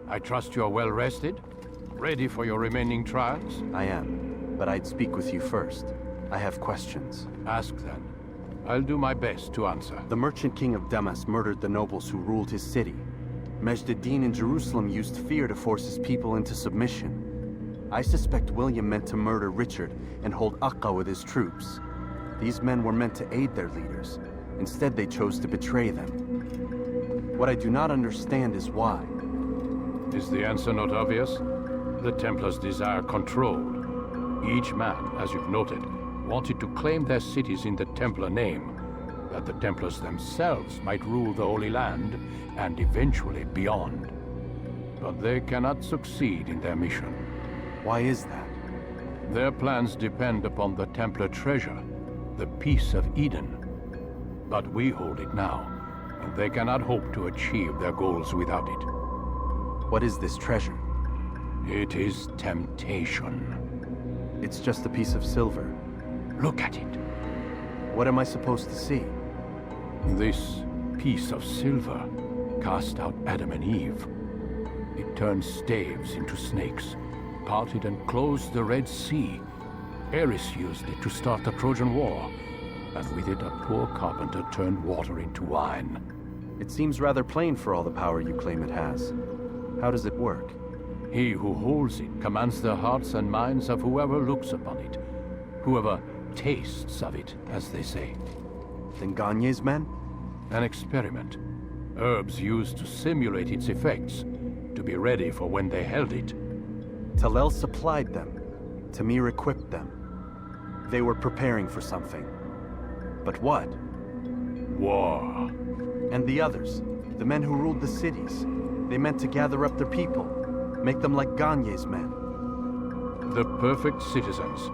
I trust you are well rested? Ready for your remaining trials? I am, but I'd speak with you first. I have questions. Ask then. I'll do my best to answer. The merchant king of Damas murdered the nobles who ruled his city. Majd ad-Din in Jerusalem used fear to force his people into submission. I suspect William meant to murder Richard and hold Akka with his troops. These men were meant to aid their leaders. Instead, they chose to betray them. What I do not understand is why. Is the answer not obvious? The Templars desire control. Each man, as you've noted, wanted to claim their cities in the Templar name, that the Templars themselves might rule the Holy Land and eventually beyond. But they cannot succeed in their mission. Why is that? Their plans depend upon the Templar treasure, the Peace of Eden. But we hold it now, and they cannot hope to achieve their goals without it. What is this treasure? It is temptation. It's just a piece of silver. Look at it. What am I supposed to see? This piece of silver cast out Adam and Eve. It turned staves into snakes, parted and closed the Red Sea. Ares used it to start the Trojan War, and with it a poor carpenter turned water into wine. It seems rather plain for all the power you claim it has. How does it work? He who holds it commands the hearts and minds of whoever looks upon it, whoever tastes of it, as they say. Then Gagne's men? An experiment. Herbs used to simulate its effects, to be ready for when they held it. Talel supplied them. Tamir equipped them. They were preparing for something. But what? War. And the others, the men who ruled the cities, they meant to gather up their people, make them like Gagne's men. The perfect citizens,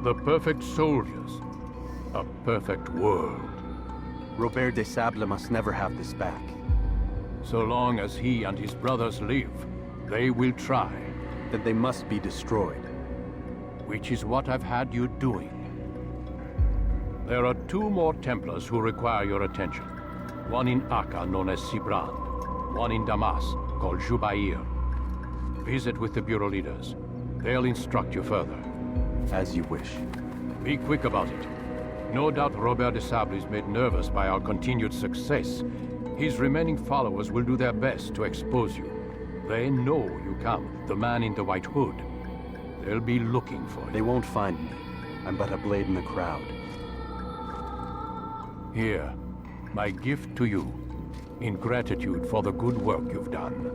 the perfect soldiers, a perfect world. Robert de Sable must never have this back. So long as he and his brothers live, they will try. Then they must be destroyed. Which is what I've had you doing. There are 2 more Templars who require your attention. One in Akka, known as Sibrand. One in Damas, called Jubair. Visit with the Bureau leaders. They'll instruct you further. As you wish. Be quick about it. No doubt Robert de Sable is made nervous by our continued success. His remaining followers will do their best to expose you. They know you come, the man in the white hood. They'll be looking for you. They won't find me. I'm but a blade in the crowd. Here, my gift to you, in gratitude for the good work you've done.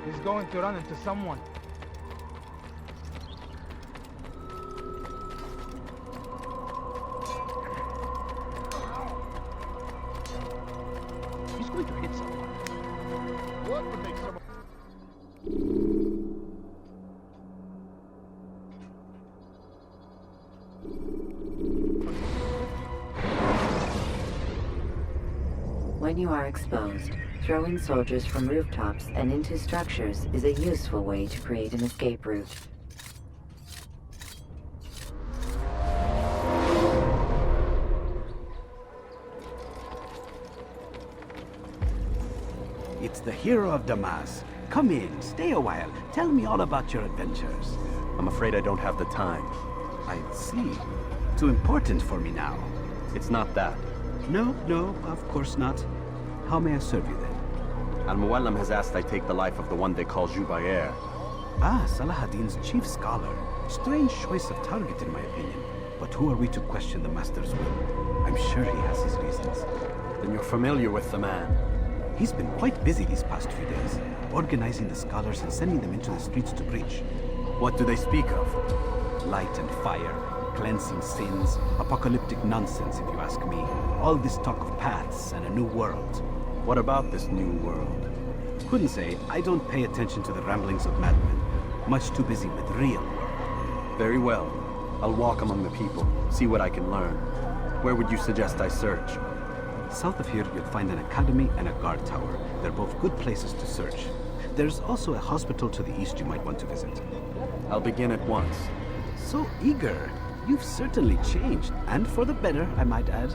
He's going to run into someone. He's going to hit someone. What would make someone... When you are exposed, throwing soldiers from rooftops and into structures is a useful way to create an escape route. It's the hero of Damas. Come in, stay a while. Tell me all about your adventures. I'm afraid I don't have the time. I see. Too important for me now. It's not that. No, of course not. How may I serve you then? Al-Muallim has asked I take the life of the one they call Jubair. Ah, Salah ad-Din's chief scholar. Strange choice of target in my opinion. But who are we to question the Master's will? I'm sure he has his reasons. Then you're familiar with the man. He's been quite busy these past few days, organizing the scholars and sending them into the streets to preach. What do they speak of? Light and fire, cleansing sins, apocalyptic nonsense if you ask me. All this talk of paths and a new world. What about this new world? Couldn't say. I don't pay attention to the ramblings of madmen. Much too busy with real. Very well. I'll walk among the people, see what I can learn. Where would you suggest I search? South of here, you'll find an academy and a guard tower. They're both good places to search. There's also a hospital to the east you might want to visit. I'll begin at once. So eager. You've certainly changed, and for the better, I might add.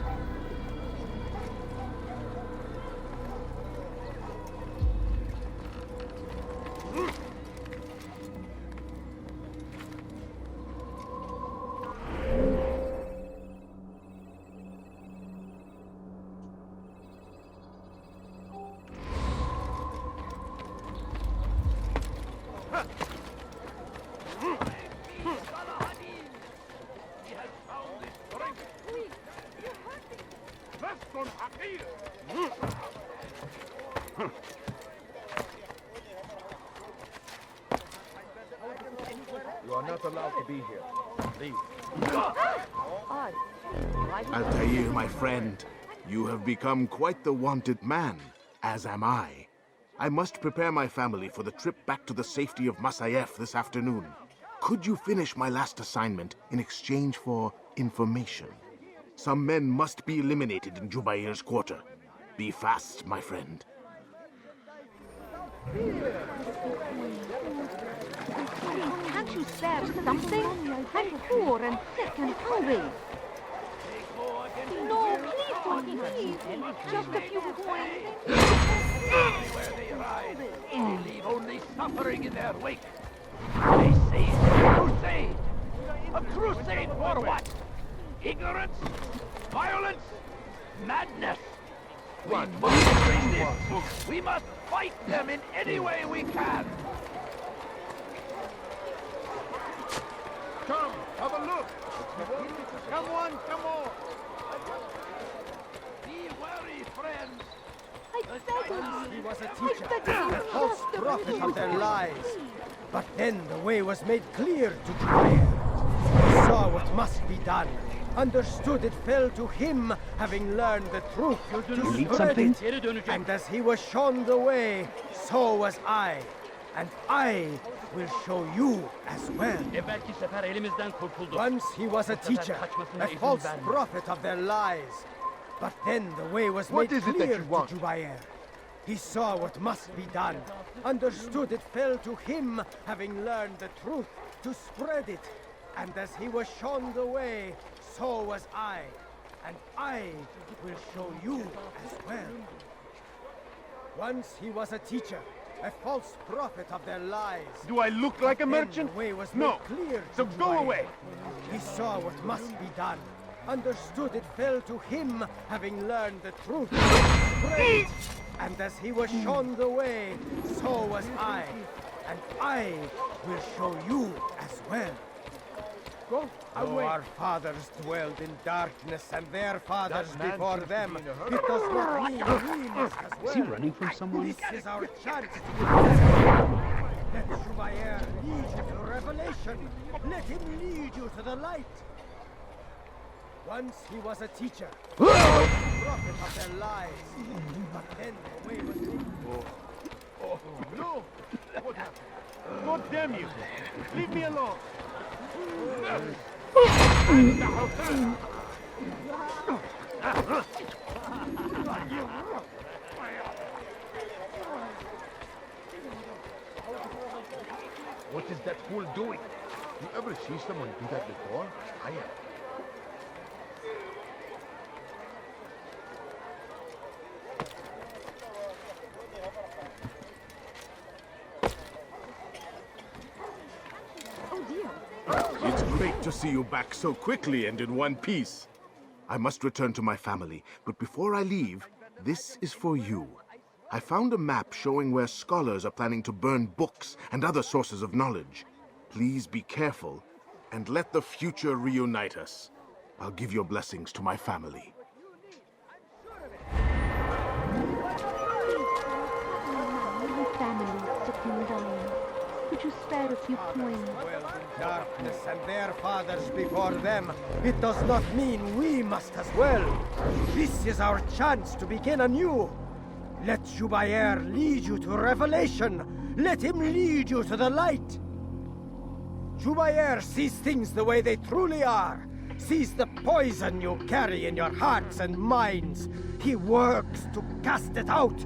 You are not allowed to be here. Leave. Altair, my friend, you have become quite the wanted man, as am I. I must prepare my family for the trip back to the safety of Masayef this afternoon. Could you finish my last assignment in exchange for information? Some men must be eliminated in Jubair's quarter. Be fast, my friend. Can't you spare something? I'm poor and sick and hungry. No, please don't leave. Just a few coins. Where they ride, they leave only suffering in their wake. They say it's a crusade. A crusade for what? Ignorance? Violence? Madness? We must bring this. We must fight them in any way we can. Come, have a look. Come on, come on. Be wary, friends. I beg you. He was a I teacher, beg you. a false Just a prophet few of their coins, lies. please. But then the way was made clear to Jubair. He saw what must be done. Understood it fell to him, having learned the truth, to need spread something? it. And as he was shown the way, so was I. And I will show you as well. Evvelki sefer elimizden kurtuldu. Once he was a teacher, a false prophet of their lies. But then the way was What made is it that clear you want? to Jubair. He saw what must be done. Understood it fell to him, having learned the truth, to spread it. And as he was shown the way, so was I. And I will show you as well. Once he was a teacher, a false prophet of their lies. Do I look like a Then merchant? the way was No. made clear So to go Jubair. away. He saw what must be done. Understood it fell to him, having learned the truth. Spread it. And as he was shown the way, so was I. And I will show you as well. Go Though away. our fathers dwelled in darkness and their fathers That man before seems to them, be in a hurry. it does not mean we must as well. Is he running from someone? This is our chance to be better. Let Jubair lead you to revelation. Let him lead you to the light. Once he was a teacher, a prophet of their lies. But then the way was Oh, no. What happened? God damn you. Leave me alone. What is that fool doing? You ever see someone do that before? I am. Oh dear. It's great to see you back so quickly and in one piece. I must return to my family, but before I leave, this is for you. I found a map showing where scholars are planning to burn books and other sources of knowledge. Please be careful, and let the future reunite us. I'll give your blessings to my family. My family sick and dying. Could you spare a few coins? dwelled in darkness and their fathers before them, it does not mean we must as well. This is our chance to begin anew. Let Jubair lead you to revelation. Let him lead you to the light. Jubair sees things the way they truly are. sees the poison you carry in your hearts and minds. He works to cast it out.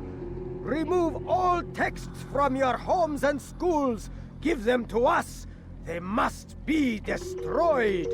Remove all texts from your homes and schools. Give them to us. They must be destroyed.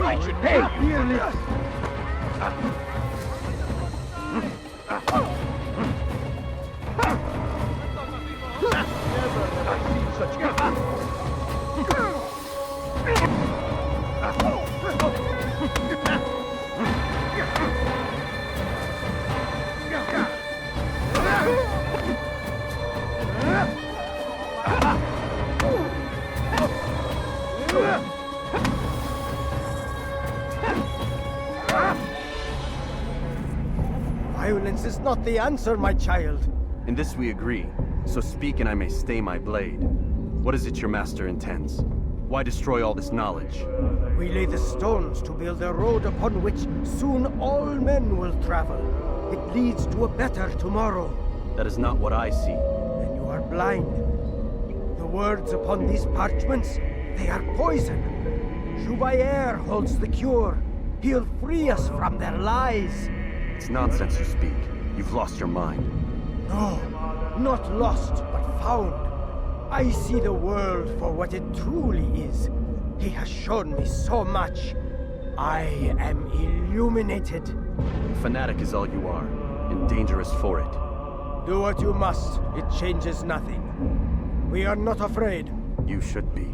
I should pay you. Violence is not the answer, my child. In this we agree, so speak and I may stay my blade. What is it your master intends? Why destroy all this knowledge? We lay the stones to build a road upon which soon all men will travel. It leads to a better tomorrow. That is not what I see. Then you are blind. The words upon these parchments, they are poison. Jubair holds the cure. He'll free us from their lies. It's nonsense you speak. You've lost your mind. No, not lost, but found. I see the world for what it truly is. He has shown me so much. I am illuminated. Fanatic is all you are, and dangerous for it. Do what you must. It changes nothing. We are not afraid. You should be.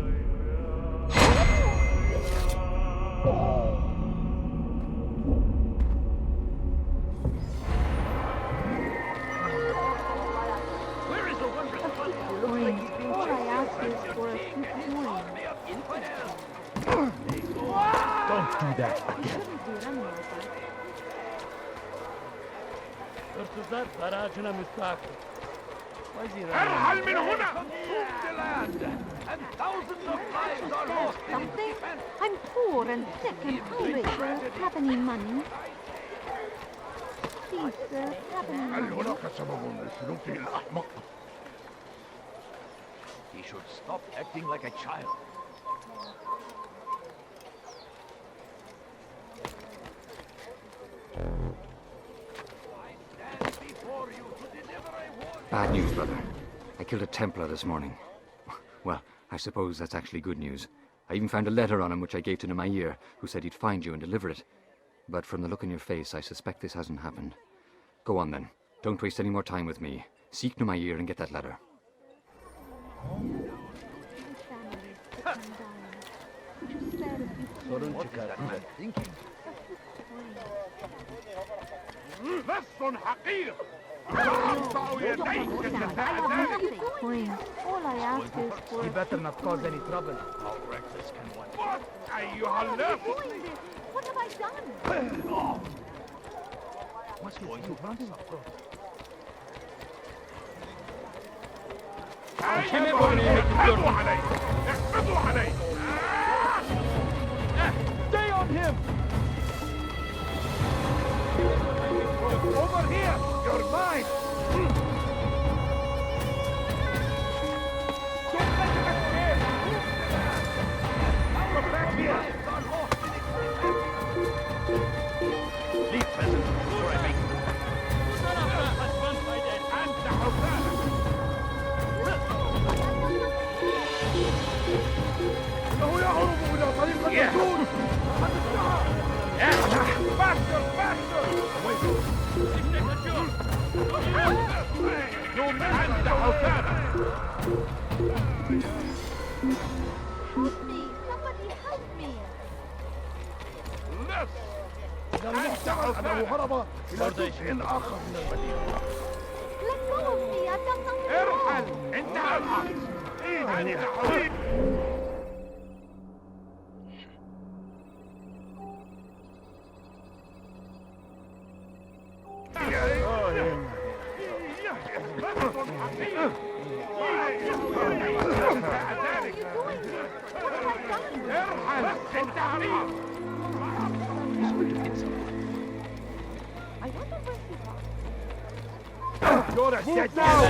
All I ask is for a few coins. Don't do that again. ارتزاق براجنا مستعقل. ارحل من هنا! Move the land, and thousands of lives are lost in its Something? defense. I'm poor and sick and hungry. Have any money? Please, sir, have any هل money? هناك سبب لسلوكه الأحمق؟ He should stop acting like a child. Bad news, brother. I killed a Templar this morning. Well, I suppose that's actually good news. I even found a letter on him which I gave to Jubair, who said he'd find you and deliver it. But from the look in your face, I suspect this hasn't happened. Go on then. Don't waste any more time with me. Seek Jubair and get that letter. What is that man thinking? لص حقير! أقطع يديك جزاء ذلك! Coins. All I ask is for He better not cause any trouble. How reckless can one be? What أيها اللص! doing this. What have I done? What's going to run احفظوا علي! احفظوا علي! Stay on him! Over here! You're mine! Don't let him escape! Come back here! Leave, peasant, before I make you. أنت حسانك! إنه يهرب إلى طريق النزول! Faster! Faster! أنت حسانك! Help me! Somebody help me! لص! أنت أنه هرب إلى جزء آخر من المدينة. Let go of me! I've done something wrong! ارحل! انتهى الحرب! أنت حبيب! You're a dead now!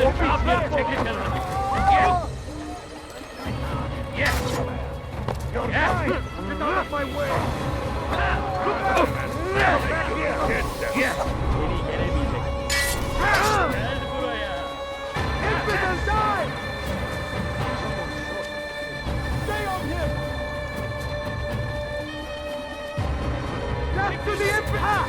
You're mine! Get out of my way! Back here! Infidel, die! Stay on him! Death to the infidel!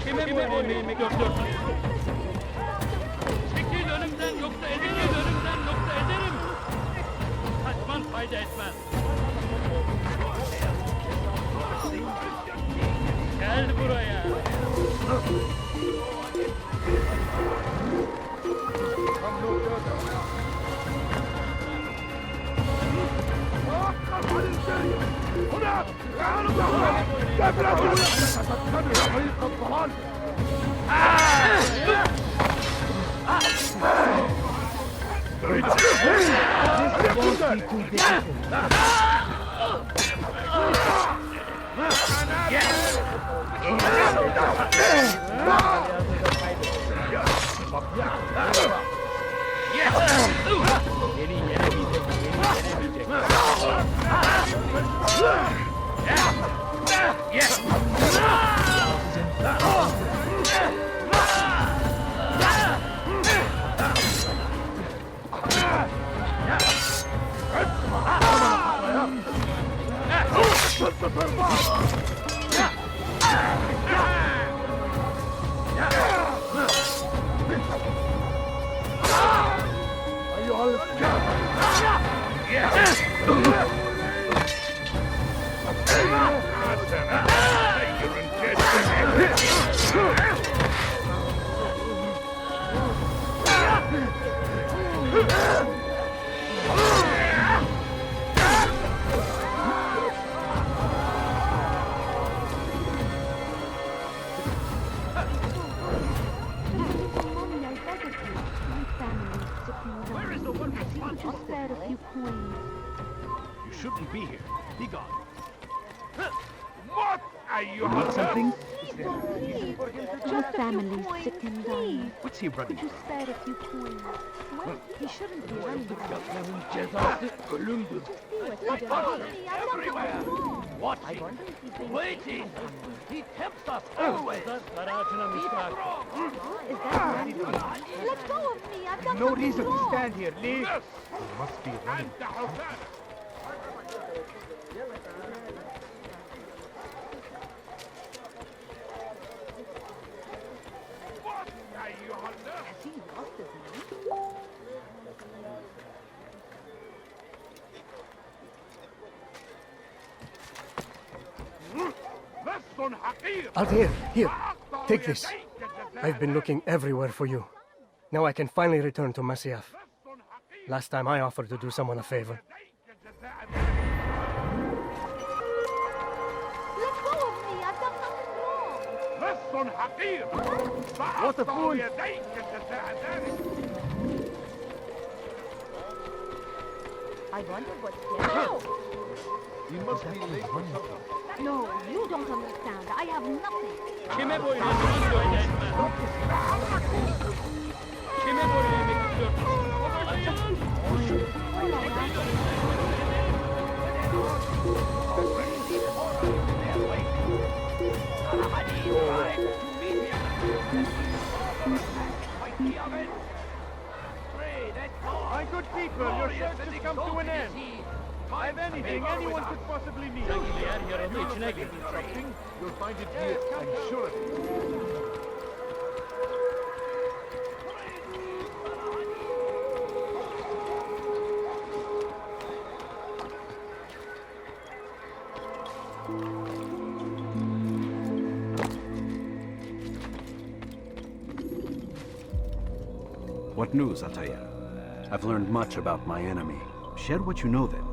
Kime bu emeğimi gördün? Çekil önümden yoksa ederim, önümden yoksa ederim. Kaçman fayda etmez. Gel buraya. You shouldn't be here. Be gone. What are you Want something? Your family's sick and dying. What's he running Could you from? spare a few coins? Well, he shouldn't be running from everywhere? What? Waiting. He tempts us always. He's wrong. Is that right? Let go of me. I've done No nothing reason to wrong. stand here. Leave. Yes. Must be running. And the Hussein. What are you under? Has he lost his mind? Lesson Hakim. Altair, here, take this. I've been looking everywhere for you. Now I can finally return to Masyaf. Last time I offered to do someone a favor. Let go of me. I've done nothing wrong. Lesson Hakim. What a fool. I wonder what's there. You must be late for something. No, you don't understand. I have nothing. Kime boyun eğmek istiyorsun? Kime boyun eğmek istiyorsun? My good people, your search has come to an end. I have anything anyone could possibly need. Eğer yaranın içine girdin. Something, you'll find it here, I'm sure of it. What news, Altair? I've learned much about my enemy. Share what you know then.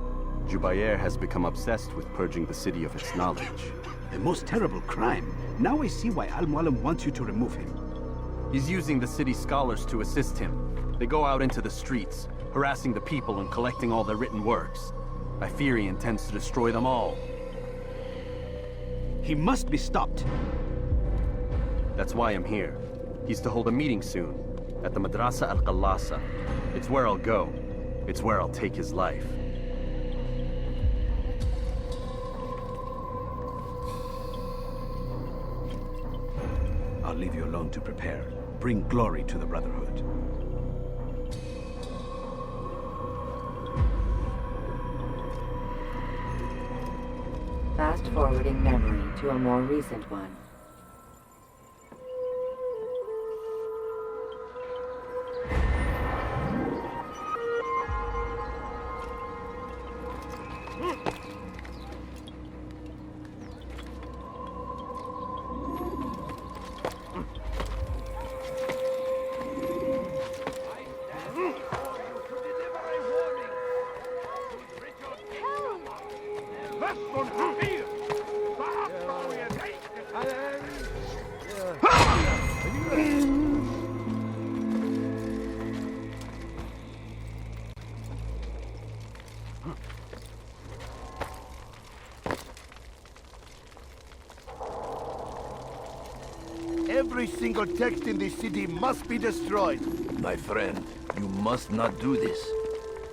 Jubair has become obsessed with purging the city of its knowledge. A most terrible crime. Now I see why Al-Mualim wants you to remove him. He's using the city scholars to assist him. They go out into the streets, harassing the people and collecting all their written works. I fear he intends to destroy them all. He must be stopped. That's why I'm here. He's to hold a meeting soon, at the Madrasa Al-Qallasa. It's where I'll go. It's where I'll take his life. I'll leave you alone to prepare. Bring glory to the Brotherhood. Fast-forwarding memory to a more recent one. Every single text in this city must be destroyed. My friend, you must not do this.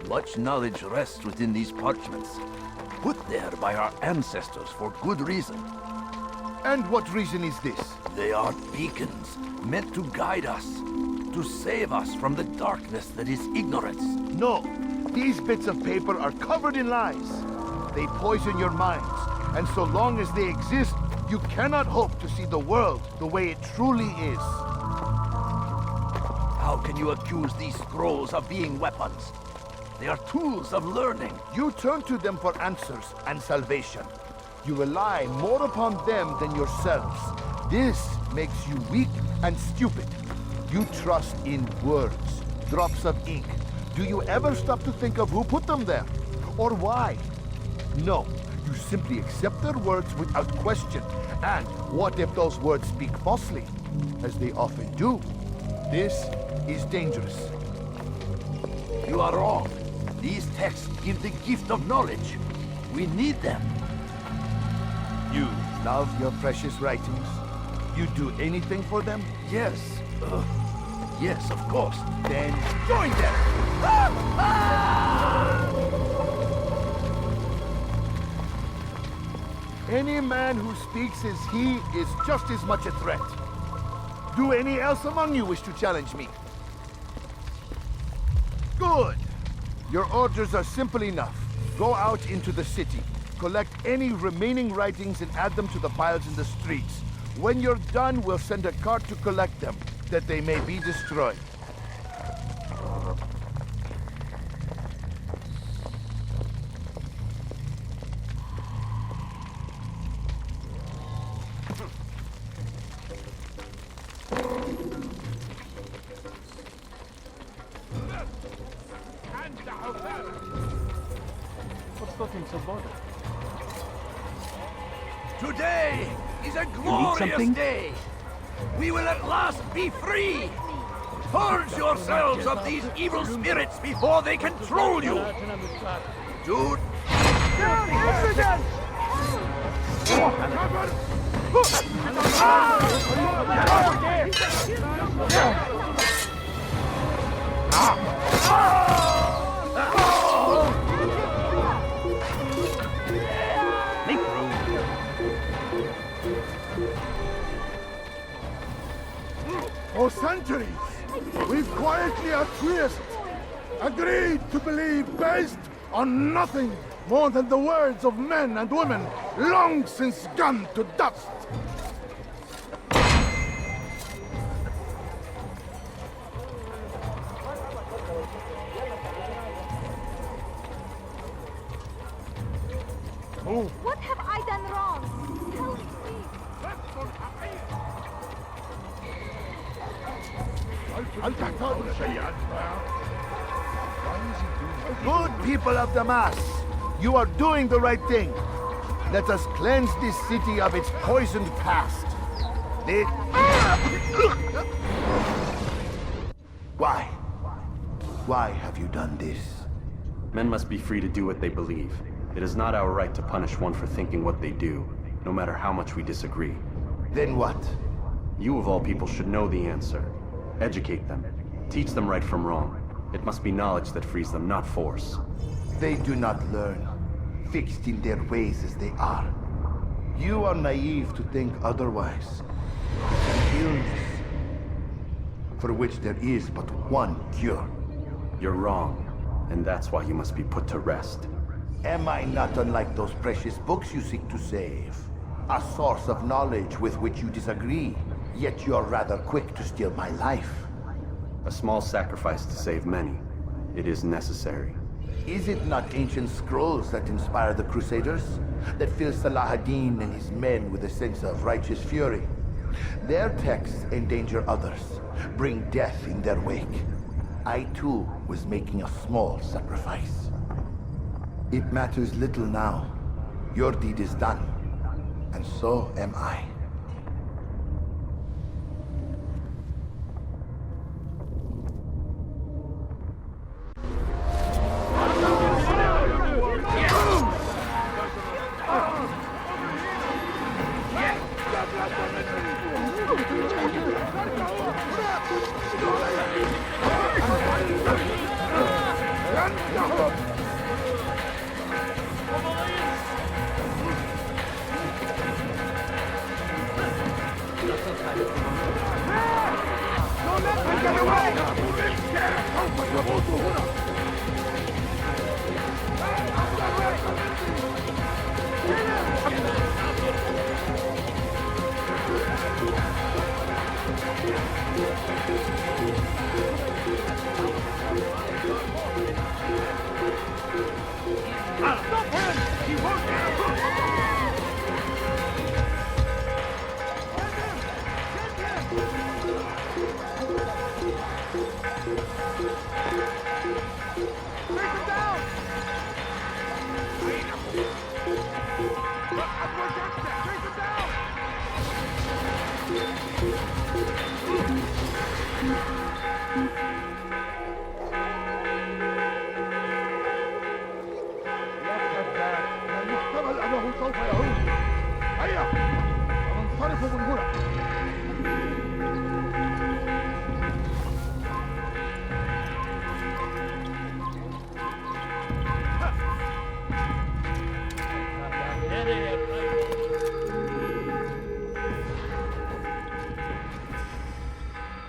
Much knowledge rests within these parchments, put there by our ancestors for good reason. And what reason is this? They are beacons, meant to guide us, to save us from the darkness that is ignorance. No, these bits of paper are covered in lies. They poison your minds, and so long as they exist, you cannot hope to see the world the way it truly is. How can you accuse these scrolls of being weapons? They are tools of learning. You turn to them for answers and salvation. You rely more upon them than yourselves. This makes you weak and stupid. You trust in words, drops of ink. Do you ever stop to think of who put them there? Or why? No, you simply accept their words without question. And what if those words speak falsely? As they often do. This is dangerous. You are wrong. These texts give the gift of knowledge. We need them. You love your precious writings? You do anything for them? Yes. Yes, of course. Then join them! Any man who speaks as he is just as much a threat. Do any else among you wish to challenge me? Good. Your orders are simple enough. Go out into the city. Collect any remaining writings and add them to the piles in the streets. When you're done, we'll send a cart to collect them, that they may be destroyed. Today is a glorious day. We will at last be free. Purge yourselves of these evil spirits before they control you. Dude. For centuries, we've quietly acquiesced, agreed to believe based on nothing more than the words of men and women long since gone to dust. Move. What have I done wrong? Tell me, please. Good people of Damas, you are doing the right thing. Let us cleanse this city of its poisoned past. Why? Why have you done this? Men must be free to do what they believe. It is not our right to punish one for thinking what they do, no matter how much we disagree. Then what? You of all people should know the answer. Educate them. Teach them right from wrong. It must be knowledge that frees them, not force. They do not learn, fixed in their ways as they are. You are naive to think otherwise. An illness, for which there is but one cure. You're wrong, and that's why you must be put to rest. Am I not unlike those precious books you seek to save? A source of knowledge with which you disagree, yet you're rather quick to steal my life. A small sacrifice to save many. It is necessary. Is it not ancient scrolls that inspire the Crusaders? That fill Salah ad-Din and his men with a sense of righteous fury? Their texts endanger others, bring death in their wake. I too was making a small sacrifice. It matters little now. Your deed is done, and so am I.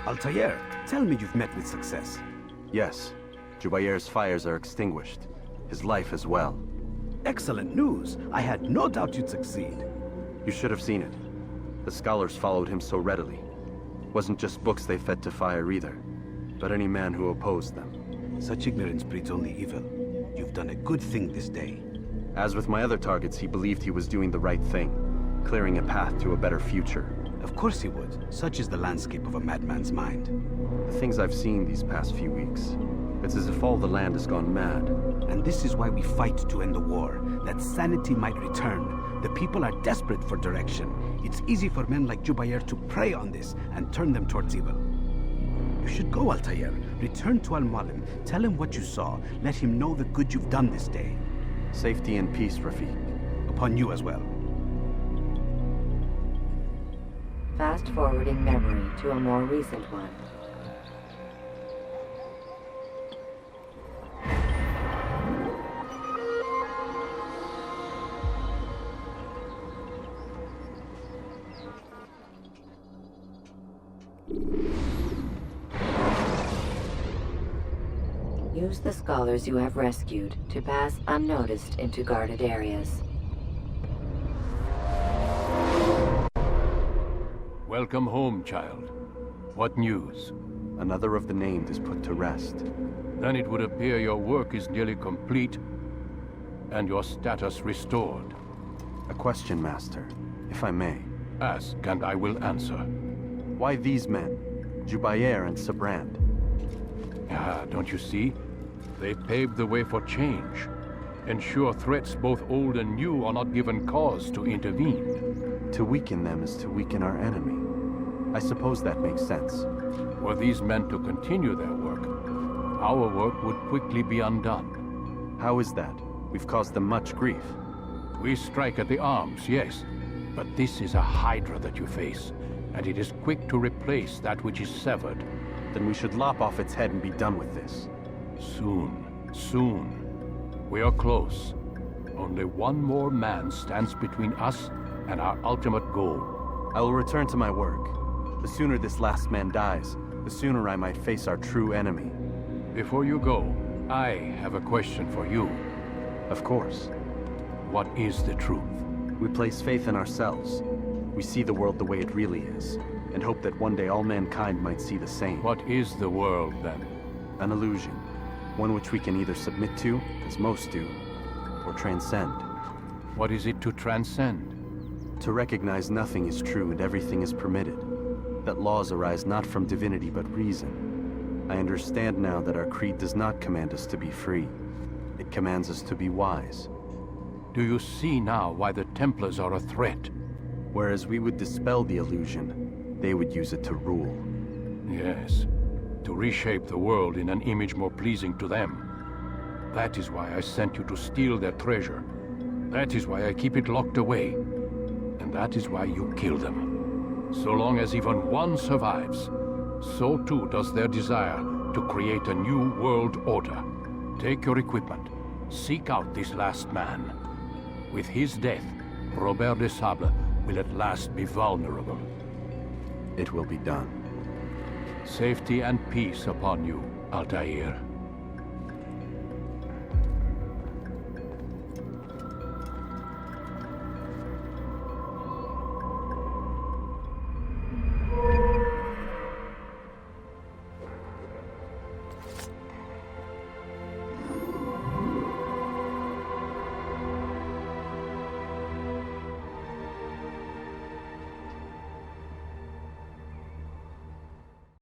Altair, tell me you've met with success. Yes. Jubair's fires are extinguished. His life as well. Excellent news. I had no doubt you'd succeed. You should have seen it. The scholars followed him so readily. Wasn't just books they fed to fire either, but any man who opposed them. Such ignorance breeds only evil. You've done a good thing this day. As with my other targets, he believed he was doing the right thing, clearing a path to a better future. Of course he would. Such is the landscape of a madman's mind. The things I've seen these past few weeks, it's as if all the land has gone mad. And this is why we fight to end the war, that sanity might return. The people are desperate for direction. It's easy for men like Jubair to prey on this and turn them towards evil. You should go, Altair. Return to Al-Mualim. Tell him what you saw. Let him know the good you've done this day. Safety and peace, Rafiq. Upon you as well. Fast-forwarding memory to a more recent one. Use the scholars you have rescued to pass unnoticed into guarded areas. Welcome home, child. What news? Another of the named is put to rest. Then it would appear your work is nearly complete and your status restored. A question, Master, if I may. Ask and I will answer. Why these men? Jubair and Sabrand. Ah, don't you see? They paved the way for change. Ensure threats both old and new are not given cause to intervene. To weaken them is to weaken our enemy. I suppose that makes sense. Were these men to continue their work, our work would quickly be undone. How is that? We've caused them much grief. We strike at the arms, yes. But this is a hydra that you face, and it is quick to replace that which is severed. Then we should lop off its head and be done with this. Soon, soon. We are close. Only one more man stands between us and our ultimate goal. I will return to my work. The sooner this last man dies, the sooner I might face our true enemy. Before you go, I have a question for you. Of course. What is the truth? We place faith in ourselves. We see the world the way it really is, and hope that one day all mankind might see the same. What is the world, then? An illusion. One which we can either submit to, as most do, or transcend. What is it to transcend? To recognize nothing is true and everything is permitted. That laws arise not from divinity but reason. I understand now that our creed does not command us to be free. It commands us to be wise. Do you see now why the Templars are a threat? Whereas we would dispel the illusion, they would use it to rule. Yes, to reshape the world in an image more pleasing to them. That is why I sent you to steal their treasure. That is why I keep it locked away. And that is why you kill them. So long as even one survives, so too does their desire to create a new world order. Take your equipment. Seek out this last man. With his death, Robert de Sable will at last be vulnerable. It will be done. Safety and peace upon you, Altair.